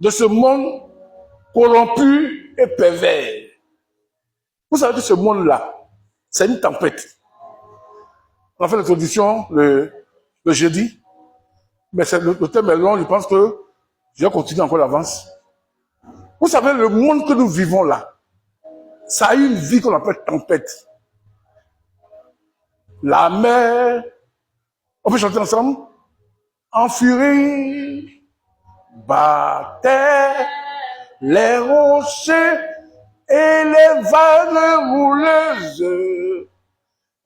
de ce monde corrompu et pervers. Vous savez que ce monde-là, c'est une tempête. On a fait l'introduction le jeudi, mais le thème est long, je pense que je vais continuer encore l'avance. Vous savez, le monde que nous vivons là, ça a une vie qu'on appelle tempête. La mer, on peut chanter ensemble? En furie, battait les rochers et les vagues rouleuses.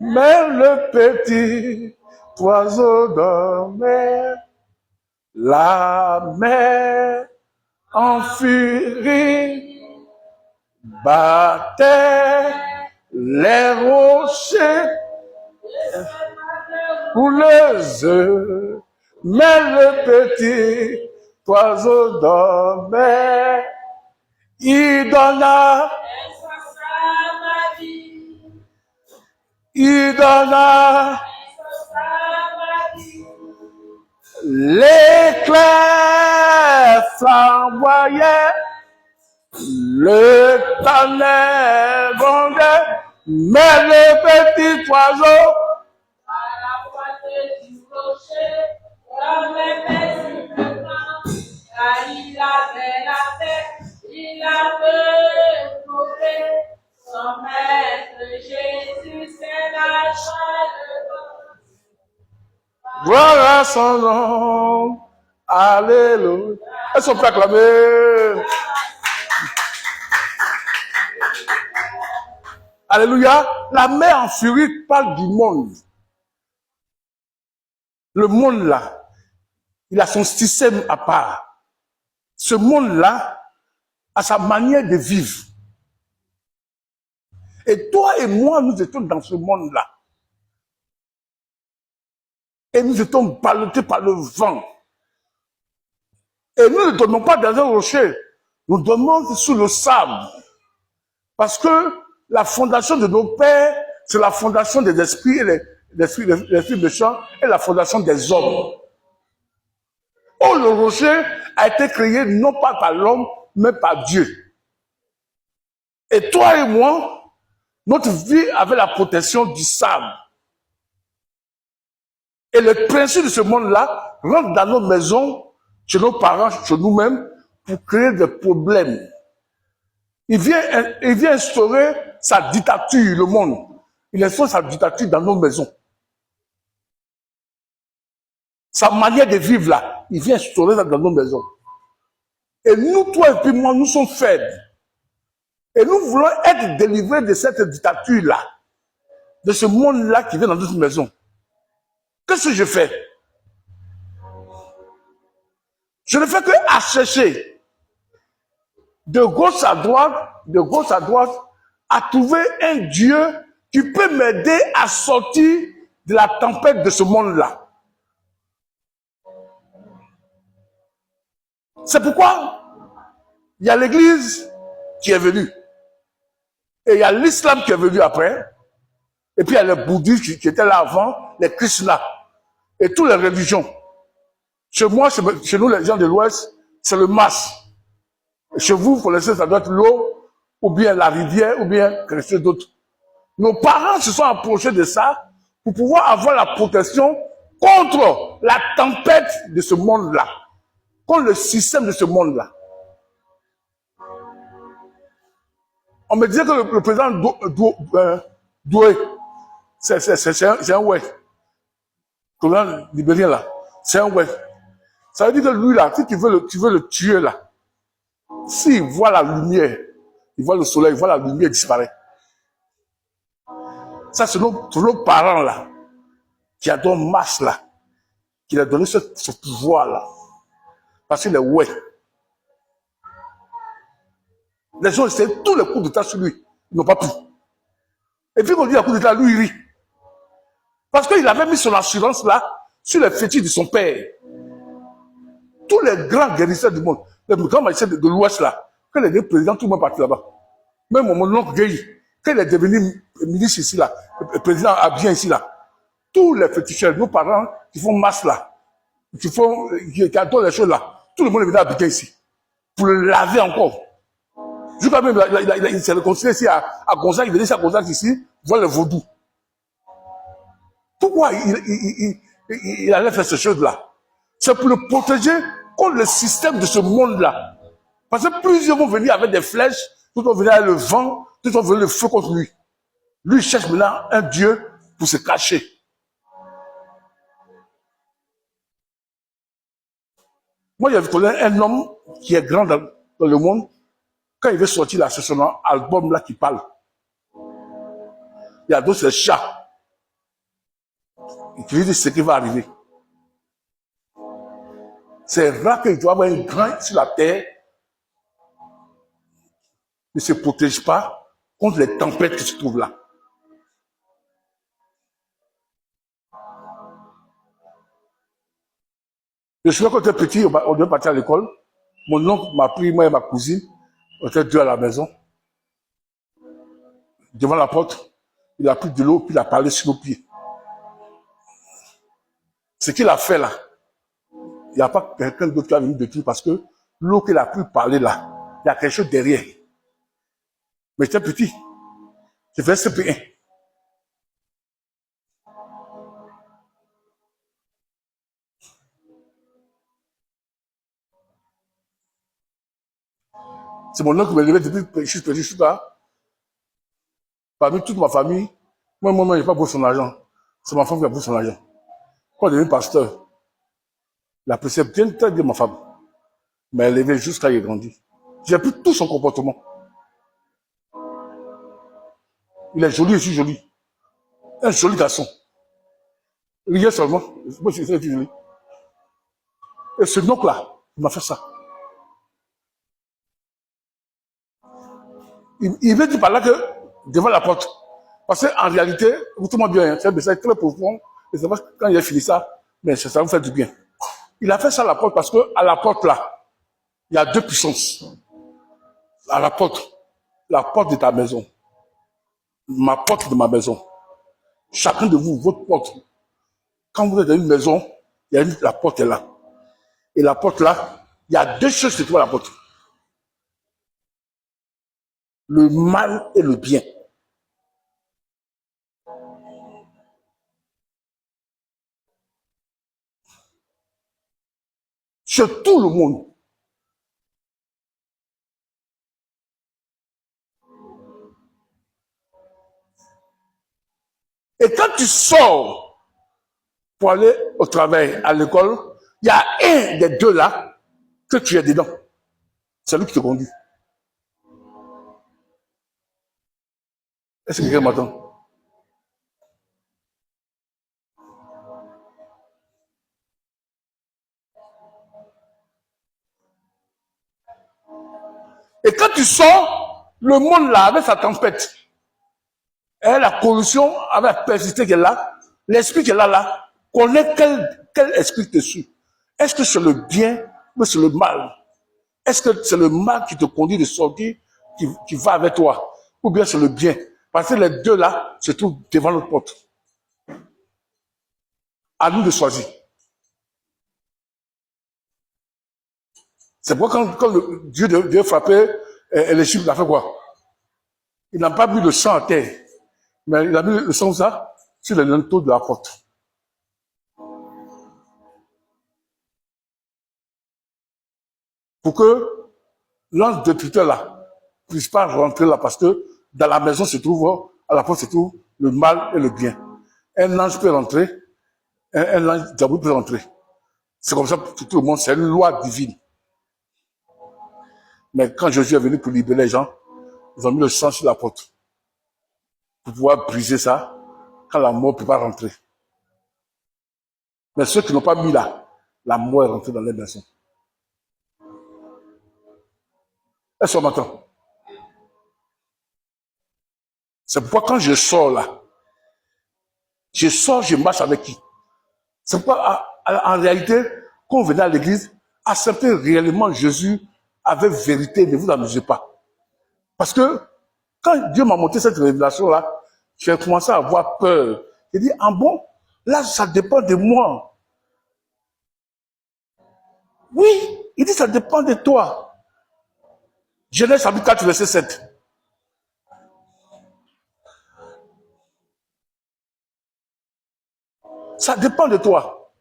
Mais le petit oiseau dormait, la mer en furie battait les rochers rouleuses, mais le petit oiseau dormait. Il donna l'éclair flamboyait, le tonnerre grondait, mais le petit oiseau à la pointe du rocher, dormait paisiblement, car il avait la tête, il avait trouvé son maître Jésus, c'est la joie de Dieu. Voilà son nom. Alléluia. Elles sont proclamées. Alléluia. La mer en furie parle du monde. Le monde là, il a son système à part. Ce monde là a sa manière de vivre. Et toi et moi, nous étions dans ce monde là. Et nous étions ballottés par le vent. Et nous ne dormons pas dans un rocher. Nous dormons sous le sable. Parce que la fondation de nos pères, c'est la fondation des esprits et les esprits méchants et la fondation des hommes. Oh, le rocher a été créé non pas par l'homme, mais par Dieu. Et toi et moi, notre vie avait la protection du sable. Et le principe de ce monde-là rentre dans nos maisons, chez nos parents, chez nous-mêmes, pour créer des problèmes. Il vient instaurer sa dictature, le monde. Il instaure sa dictature dans nos maisons. Sa manière de vivre là, il vient instaurer ça dans nos maisons. Et nous, toi et puis moi, nous sommes faibles. Et nous voulons être délivrés de cette dictature-là, de ce monde-là qui vient dans notre maison. Qu'est-ce que je fais? Je ne fais que à chercher de gauche à droite, à trouver un Dieu qui peut m'aider à sortir de la tempête de ce monde-là. C'est pourquoi il y a l'église qui est venue. Et il y a l'islam qui est venu après. Et puis il y a les bouddhistes qui étaient là avant, les Krishna. Et toutes les religions. Chez moi, chez nous les gens de l'Ouest, c'est le mas. Chez vous, vous connaissez, ça doit être l'eau, ou bien la rivière, ou bien quelque chose d'autre. Nos parents se sont approchés de ça pour pouvoir avoir la protection contre la tempête de ce monde-là, contre le système de ce monde-là. On me disait que le président Doué, c'est un ouais. Le président libérien là, c'est un ouais. Ça veut dire que lui là, si tu veux le tuer là, s'il voit la lumière, il voit le soleil, il voit la lumière disparaître. Ça, c'est nos parents là, qui a donné masse là, qui a donné ce pouvoir là. Parce qu'il est ouais. Les gens essaient tous les coups d'état sur lui. Ils n'ont pas pu. Et puis, quand on dit un coup d'état, lui, il rit. Parce qu'il avait mis son assurance là, sur les fétiches de son père. Tous les grands guérisseurs du monde, les grands magiciens de l'Ouest là, quand il est devenu président, tout le monde est parti là-bas. Même mon oncle Gueye, quand il est devenu ministre ici là, le président a bien ici là, tous les féticheurs, nos parents qui font masse là, qui adorent les choses là, tout le monde est venu habiter ici. pour le laver encore. Jusqu'à même, il s'est réconcilié ici à Gonzague, il venait ici à Gonzague ici, voir le vaudou. Pourquoi il allait faire ces choses-là? C'est pour le protéger contre le système de ce monde-là. Parce que plusieurs vont venir avec des flèches, tout vont venir avec le vent, tout vont venir le feu contre lui. Lui, il cherche maintenant un Dieu pour se cacher. Moi, il y avait un homme qui est grand dans le monde. Quand il veut sortir là, c'est son album là qui parle. Il y a d'autres, c'est chat. Il dit ce qui va arriver. C'est rare qu'il doit avoir un grand sur la terre ne se protège pas contre les tempêtes qui se trouvent là. Je suis quand j'étais petit, on devait partir à l'école. Mon oncle m'a pris, moi et ma cousine, on était deux à la maison. Devant la porte, il a pris de l'eau, puis il a parlé sur nos pieds. Ce qu'il a fait là, il n'y a pas quelqu'un d'autre qui a venu de tout parce que l'eau qu'il a pu parler là, il y a quelque chose derrière. Mais j'étais petit. J'ai fait CP1. C'est mon oncle qui m'a levé depuis que je suis petit, je suis là. Parmi toute ma famille, moi, je n'ai pas besoin son argent. C'est ma femme qui a besoin son argent. Quand il est devenu pasteur, il appréciait bien très bien ma femme. Mais elle élevé jusqu'à il grandi. J'ai pris tout son comportement. Il est joli, je suis joli. Un joli garçon. Rien seulement. Moi, je suis joli. Et ce oncle-là, il m'a fait ça. Il veut dire par là que, devant la porte, parce qu'en réalité, écoutez-moi bien, c'est un message très profond, et c'est parce que quand il a fini ça, mais ça vous fait du bien. Il a fait ça à la porte parce que à la porte là, il y a deux puissances. À la porte de ta maison, ma porte de ma maison. Chacun de vous, votre porte. Quand vous êtes dans une maison, la porte est là. Et la porte là, il y a deux choses qui trouvent à la porte. Le mal et le bien. Sur tout le monde. Et quand tu sors pour aller au travail, à l'école, il y a un des deux là que tu es dedans. C'est lui qui te conduit. Est-ce que quelqu'un m'entend? Et quand tu sors, le monde là, avec sa tempête, et la corruption avec la perversité qu'elle a, l'esprit qu'elle a là, connaît quel esprit te suit. Est-ce que c'est le bien ou c'est le mal? Est-ce que c'est le mal qui te conduit de sortir, qui va avec toi? Ou bien c'est le bien? Parce que les deux là se trouvent devant notre porte. À nous de choisir. C'est pourquoi quand Dieu frappait l'Égypte, il a fait quoi? Il n'a pas mis le sang à terre, mais il a mis le sang ça sur les linteaux de la porte. Pour que l'ange de Peter là ne puisse pas rentrer là, parce que dans la maison se trouve, à la porte se trouve le mal et le bien. Un ange peut rentrer, un ange diable peut rentrer. C'est comme ça pour tout le monde, c'est une loi divine. Mais quand Jésus est venu pour libérer les gens, ils ont mis le sang sur la porte pour pouvoir briser ça quand la mort ne peut pas rentrer. Mais ceux qui n'ont pas mis là, la mort est rentrée dans les maisons. Est-ce qu'on m'entend? C'est pourquoi quand je sors là, je marche avec qui? C'est pourquoi en réalité, quand on venait à l'église, accepter réellement Jésus avec vérité, ne vous amusez pas. Parce que quand Dieu m'a montré cette révélation-là, j'ai commencé à avoir peur. J'ai dit, ah bon, là, ça dépend de moi. Oui, il dit, ça dépend de toi. Genèse chapitre 4, verset 7. Ça dépend de toi.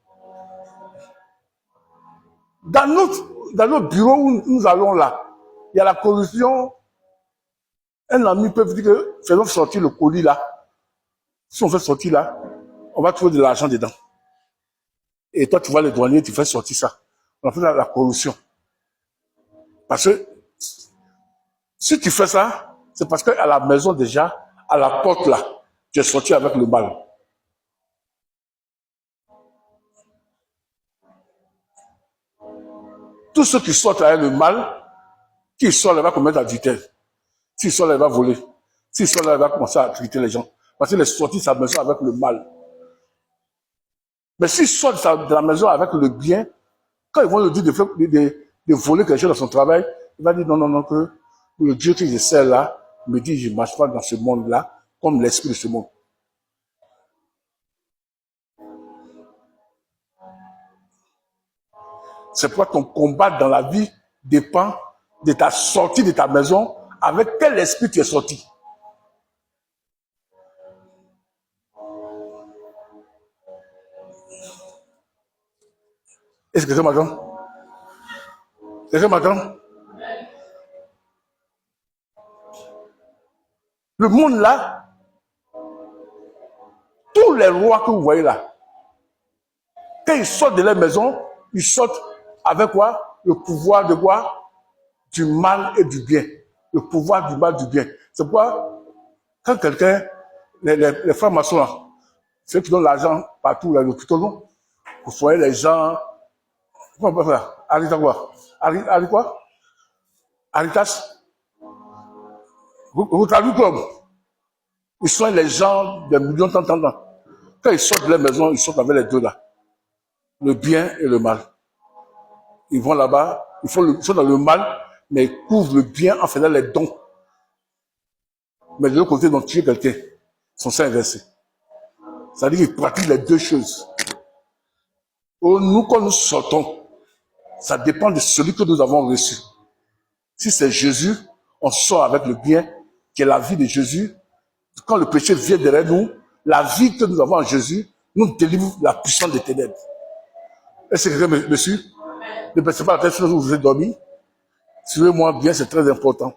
Dans notre bureau où nous allons là, il y a la corruption. Un ami peut dire que faisons sortir le colis là. Si on fait sortir là, on va trouver de l'argent dedans. Et toi, tu vois le douanier, tu fais sortir ça. On appelle la corruption. Parce que si tu fais ça, c'est parce qu'à la maison déjà, à la porte là, tu es sorti avec le mal. Tous ceux qui sortent avec le mal, qui sortent, il va commettre adultère. S'ils sortent, il va voler. S'ils sortent, il va commencer à traiter les gens. Parce qu'il est sorti de sa maison avec le mal. Mais s'il sort de la maison avec le bien, quand ils vont lui dire de voler quelque chose dans son travail, il va dire non, que le Dieu que je sers là me dit je ne marche pas dans ce monde-là comme l'esprit de ce monde. C'est pourquoi ton combat dans la vie dépend de ta sortie de ta maison, avec quel esprit tu es sorti. Est-ce que c'est maintenant? Est-ce que maintenant? Le monde là, tous les rois que vous voyez là, quand ils sortent de leur maison, ils sortent avec quoi? Le pouvoir de quoi? Du mal et du bien. Le pouvoir du mal et du bien. C'est pourquoi, quand quelqu'un, les frères maçons là, ceux qui donnent l'argent partout, là, l'hôpital, non? Vous voyez les gens, comment on peut faire? Arita quoi? Arita quoi? Aritas? Rotary Club. Ils sont les gens des millions de temps. Quand ils sortent de leur maison, ils sortent avec les deux là. Le bien et le mal. Ils vont là-bas, ils sont dans le mal, mais ils couvrent le bien en faisant les dons. Mais de l'autre côté, ils ont tué quelqu'un. Ils sont inversés. Ça veut dire qu'ils pratiquent les deux choses. Nous, quand nous sortons, ça dépend de celui que nous avons reçu. Si c'est Jésus, on sort avec le bien, qui est la vie de Jésus. Quand le péché vient derrière nous, la vie que nous avons en Jésus nous délivre la puissance des ténèbres. Est-ce que quelqu'un me suit? Ne pensez pas à la tête, sinon vous avez dormi. Suivez-moi bien, c'est très important.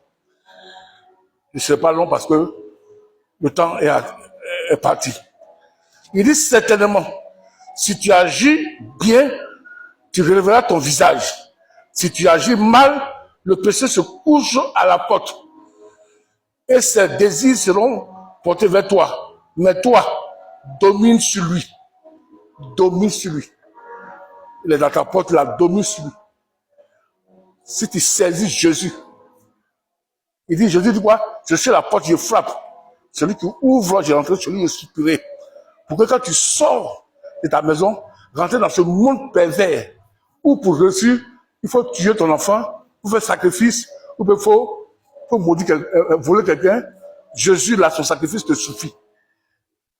Je ne serai pas long parce que le temps est parti. Il dit certainement, si tu agis bien, tu relèveras ton visage. Si tu agis mal, le péché se couche à la porte. Et ses désirs seront portés vers toi. Mais toi, domine sur lui. Domine sur lui. Il est dans ta porte là, domine sur lui. Si tu saisis Jésus, il dit, Jésus dit quoi? Je suis à la porte, je frappe. Celui qui ouvre, je rentre, celui qui est soupiré. Pour que quand tu sors de ta maison, rentrer dans ce monde pervers, où pour réussir, il faut tuer ton enfant, pour faire sacrifice, ou il faut maudire voler quelqu'un. Jésus, là, son sacrifice te suffit.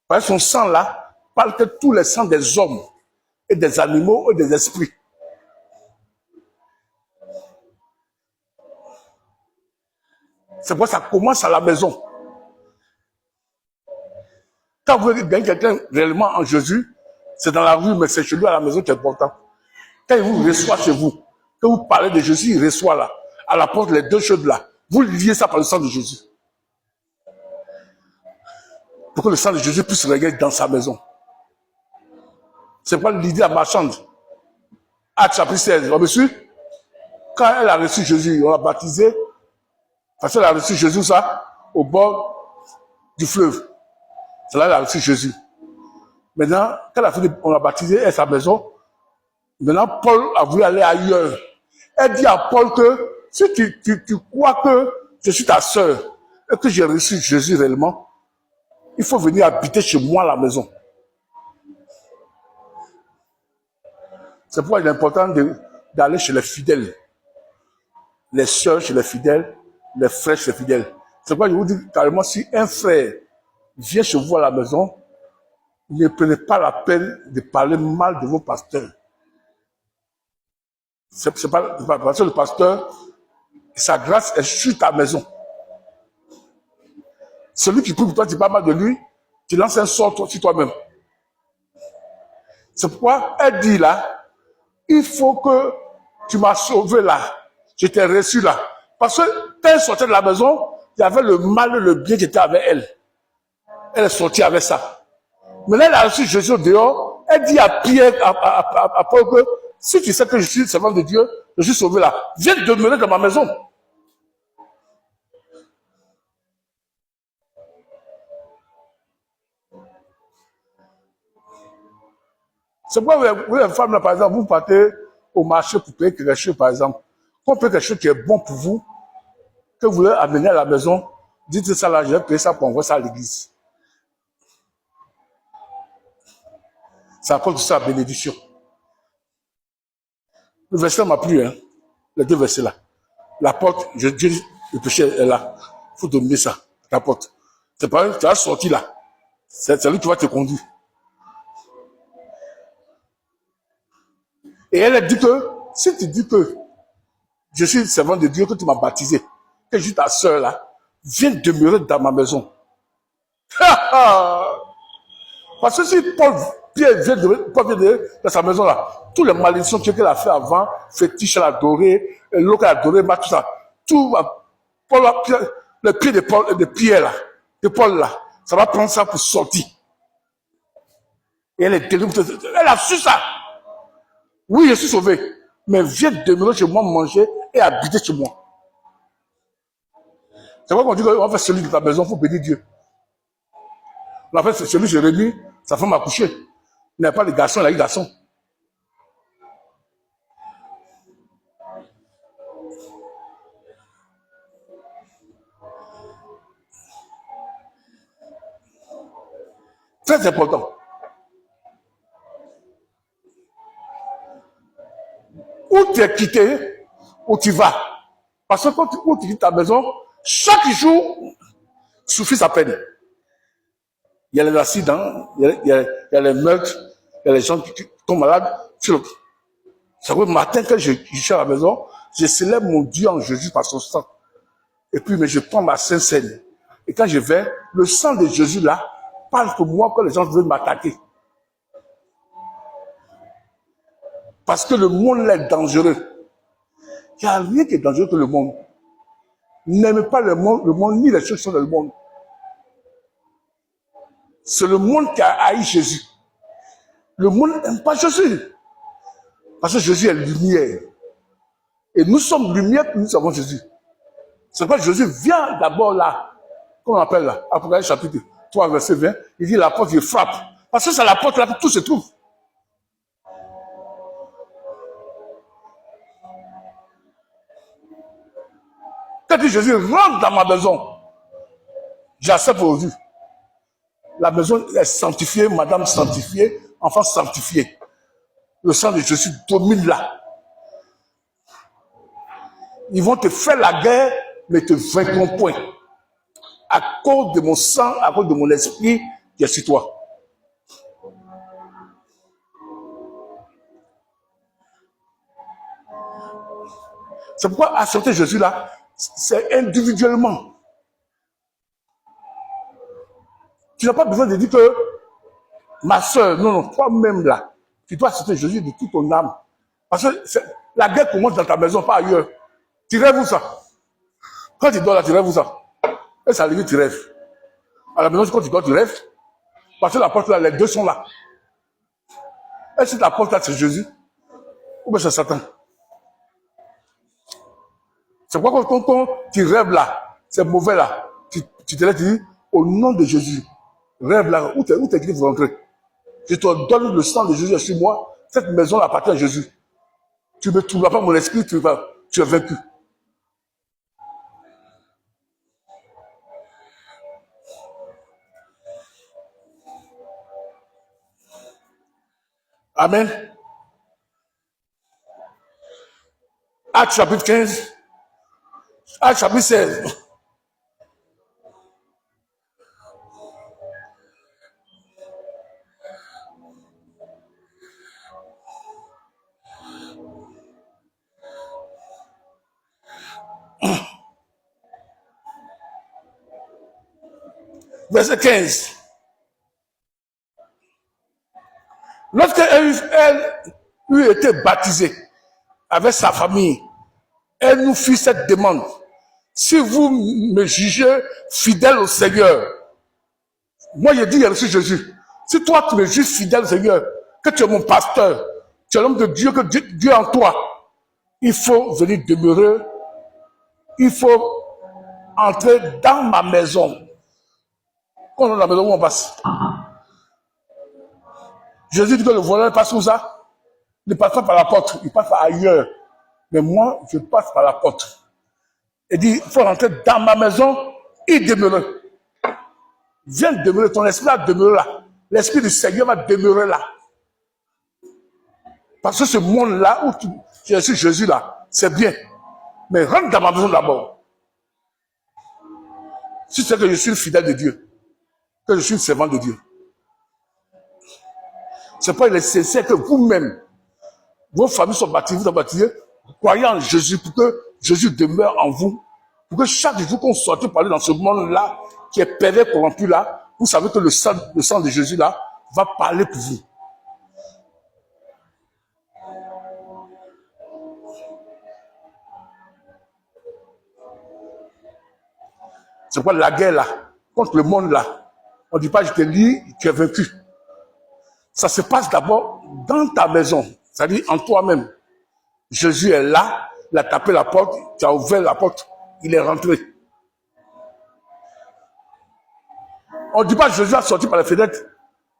Parce que son sang, là, parle que tous les sangs des hommes, et des animaux, et des esprits. C'est pourquoi ça commence à la maison. Quand vous gagnez quelqu'un réellement en Jésus, c'est dans la rue, mais c'est chez lui à la maison qui est important. Quand il vous reçoit chez vous, quand vous parlez de Jésus, il reçoit là, à la porte, les deux choses là. Vous liez ça par le sang de Jésus. Pour que le sang de Jésus puisse regarder dans sa maison. C'est pas l'idée à marchande. Acte chapitre 16, on me suit? Quand elle a reçu Jésus, on l'a baptisé, parce qu'elle a reçu Jésus, ça, au bord du fleuve. C'est là qu'elle a reçu Jésus. Maintenant, quand on l'a baptisé, elle est à sa maison. Maintenant, Paul a voulu aller ailleurs. Elle dit à Paul que si tu crois que je suis ta sœur et que j'ai reçu Jésus réellement, il faut venir habiter chez moi à la maison. C'est pourquoi il est important d'aller chez les fidèles. Les sœurs chez les fidèles, les frères chez les fidèles. C'est pourquoi je vous dis carrément, si un frère vient chez vous à la maison, ne prenez pas la peine de parler mal de vos pasteurs. C'est pas parce que le pasteur Sa grâce est sur ta maison. Celui qui prie pour toi, tu parles mal de lui, tu lances un sort sur toi-même. C'est pourquoi elle dit là, il faut que tu m'as sauvé là. Je t'ai reçu là. Parce que quand elle sortait de la maison, il y avait le mal et le bien qui était avec elle. Elle est sortie avec ça. Mais là, elle a reçu Jésus au dehors. Elle dit à Pierre, à Paul que si tu sais que je suis servant de Dieu, je suis sauvé là. Viens demeurer dans ma maison. C'est pourquoi vous, les femmes, là, par exemple, vous partez au marché pour payer quelque chose, par exemple. Quand on paye quelque chose qui est bon pour vous, que vous voulez amener à la maison, dites ça là, je vais payer ça pour envoyer ça à l'église. Ça apporte ça la bénédiction. Le verset m'a plu, hein. Les deux versets là. La porte, je dis, le péché est là. Il faut dominer ça, la porte. C'est pas, tu vas sortir là. C'est lui qui va te conduire. Et elle a dit que, si tu dis que je suis servant de Dieu, que tu m'as baptisé, que je suis ta soeur là, viens demeurer dans ma maison. Parce que si Pierre vient dans sa maison là, tous les malédictions qu'elle a fait avant, fétiche, elle a adoré, l'autre a adoré, tout ça, tout va, le pied de Pierre là, de Paul là, ça va prendre ça pour sortir. Et elle est terrible. Elle a su ça. Oui, je suis sauvé. Mais viens demeurer chez moi, manger et habiter chez moi. C'est pourquoi on dit qu'on va faire celui de ta maison, il faut bénir Dieu. On a fait celui Jérémie, sa femme a couché. Il n'a pas de garçon, il a eu garçon. Très important. Où tu es quitté, où tu vas. Parce que quand tu quittes ta maison, chaque jour suffit sa peine. Il y a les accidents, il y a les meurtres, il y a les gens qui tombent malades. C'est que le matin, quand je suis à la maison, je célèbre mon Dieu en Jésus par son sang. Et puis, mais je prends ma sainte scène. Et quand je vais, le sang de Jésus là, parle pour moi quand les gens veulent m'attaquer. Parce que le monde est dangereux. Il n'y a rien qui est dangereux que le monde. N'aime pas le monde ni les choses qui sont dans le monde. C'est le monde qui a haï Jésus. Le monde n'aime pas Jésus. Parce que Jésus est lumière. Et nous sommes lumière, nous avons Jésus. C'est pourquoi Jésus vient d'abord là, qu'on appelle là, Apocalypse chapitre 3, verset 20, il dit la porte, il frappe. Parce que c'est la porte là que tout se trouve. Quand dit Jésus rentre dans ma maison, j'accepte aujourd'hui. La maison est sanctifiée, madame sanctifiée, enfant sanctifié. Le sang de Jésus domine là. Ils vont te faire la guerre, mais te vaincront point. À cause de mon sang, à cause de mon esprit qui est sur toi. C'est pourquoi accepter Jésus là, c'est individuellement. Tu n'as pas besoin de dire que ma soeur, non, non, toi-même là, tu dois accepter Jésus de toute ton âme. Parce que la guerre commence dans ta maison, pas ailleurs. Tu rêves où ça? Quand tu dors là, tu rêves où ça? Et ça arrive, tu rêves. À la maison, quand tu dors, tu rêves. Parce que la porte là, les deux sont là. Et si la porte là, c'est Jésus, ou bien c'est Satan. C'est pourquoi quand tu rêves là, c'est mauvais là, tu te lèves, tu dis, au nom de Jésus, rêve là, où t'es qui vous rentrer? Je te donne le sang de Jésus sur moi, cette maison appartient à Jésus. Tu ne trouveras pas mon esprit, tu es vaincu. Amen. Acte chapitre 15, Acte chapitre 16. Verset 15. Lorsqu'elle eut été baptisée avec sa famille, elle nous fit cette demande. Si vous me jugez fidèle au Seigneur, moi je dis, il y a reçu Jésus. Si toi tu me juges fidèle au Seigneur, que tu es mon pasteur, tu es l'homme de Dieu, que Dieu est en toi, il faut venir demeurer, il faut entrer dans ma maison. Quand on est dans la maison où on passe. Jésus dit que le voleur passe où ça? Il ne passe pas par la porte, il passe par ailleurs. Mais moi, je passe par la porte. Il dit, il faut rentrer dans ma maison et demeurer. Viens demeurer, ton esprit va demeurer là. L'esprit du Seigneur va demeurer là. Parce que ce monde-là où tu es sur Jésus là, c'est bien. Mais rentre dans ma maison d'abord. Si c'est que je suis le fidèle de Dieu, que je suis le servant de Dieu. C'est pas nécessaire que vous-même, vos familles sont baptisées, vous êtes baptisés, croyez en Jésus pour que Jésus demeure en vous. Pour que chaque jour qu'on sorte parler dans ce monde-là, qui est pervers, corrompu là, vous savez que le sang de Jésus là va parler pour vous. C'est quoi la guerre là, contre le monde là? On ne dit pas je te lis, tu es vaincu. Ça se passe d'abord dans ta maison, c'est-à-dire en toi-même. Jésus est là, il a tapé la porte, tu as ouvert la porte, il est rentré. On ne dit pas que Jésus a sorti par la fenêtre.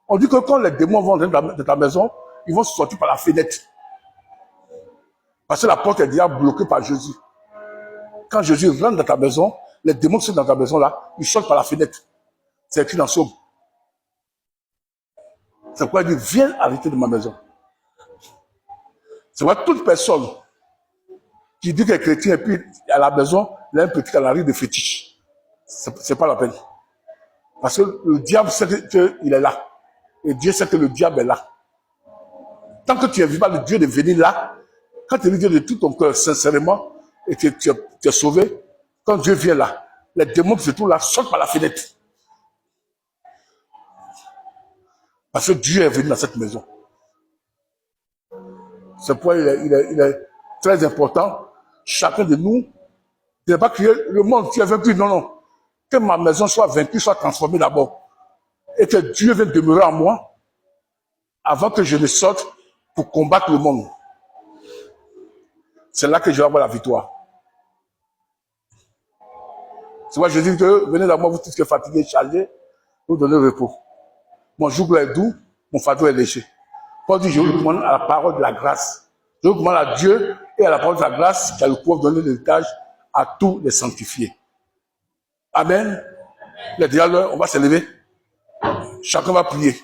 On dit que quand les démons vont rentrer dans ta maison, ils vont sortir par la fenêtre. Parce que la porte est déjà bloquée par Jésus. Quand Jésus rentre dans ta maison, les démons qui sont dans ta maison là, ils sortent par la fenêtre. C'est écrit dans Somme. C'est pourquoi il dit, viens habiter dans ma maison. C'est pourquoi toute personne qui dit qu'elle est chrétien et puis à la maison, il a un petit canari de fétiche. C'est pas la peine. Parce que le diable sait qu'il est là. Et Dieu sait que le diable est là. Tant que tu es vivant, le Dieu de venir là, quand tu dis Dieu de tout ton cœur, sincèrement, et que tu es sauvé, quand Dieu vient là, les démons qui se trouvent là sortent par la fenêtre. Parce que Dieu est venu dans cette maison. C'est pourquoi il est très important, chacun de nous, de ne pas crier le monde qui est vaincu. Non, non. Que ma maison soit vaincue, soit transformée d'abord. Et que Dieu vienne demeurer en moi avant que je ne sorte pour combattre le monde. C'est là que je vais avoir la victoire. C'est pourquoi je dis que venez à moi, vous tous qui êtes fatigués, chargés, vous donnez repos. Mon joug est doux, mon fardeau est léger. Paul dit, je vous demande à la parole de la grâce. Je vous demande à Dieu et à la parole de la grâce qui a le pouvoir de donner l'héritage à tous les sanctifiés. Amen. Les dialogues, on va se lever. Chacun va prier.